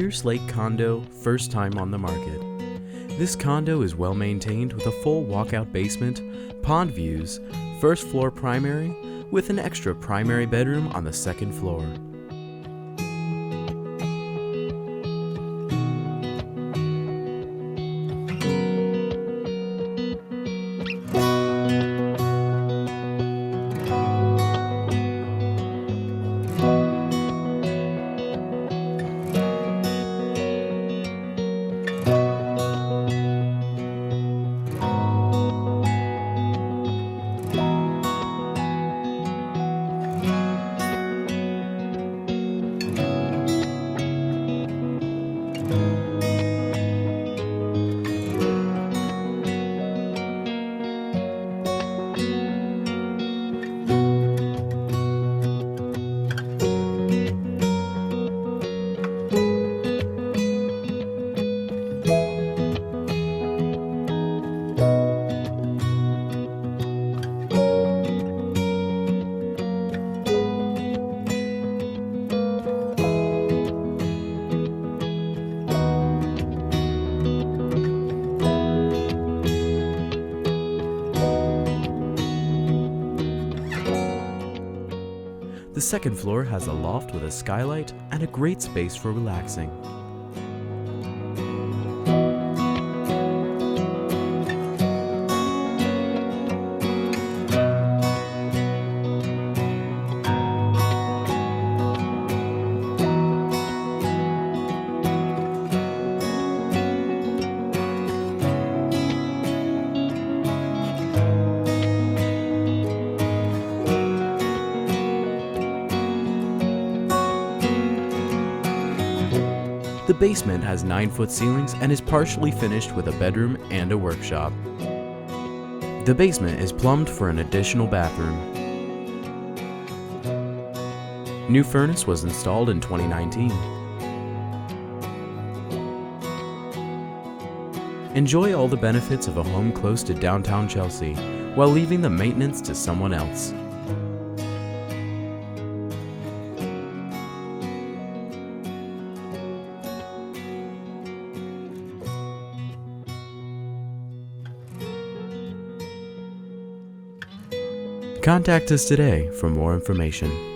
Here's Lake Condo, first time on the market. This condo is well maintained with a full walkout basement, pond views, first floor primary, with an extra primary bedroom on the second floor. The second floor has a loft with a skylight and a great space for relaxing. The basement has 9-foot ceilings and is partially finished with a bedroom and a workshop. The basement is plumbed for an additional bathroom. New furnace was installed in 2019. Enjoy all the benefits of a home close to downtown Chelsea while leaving the maintenance to someone else. Contact us today for more information.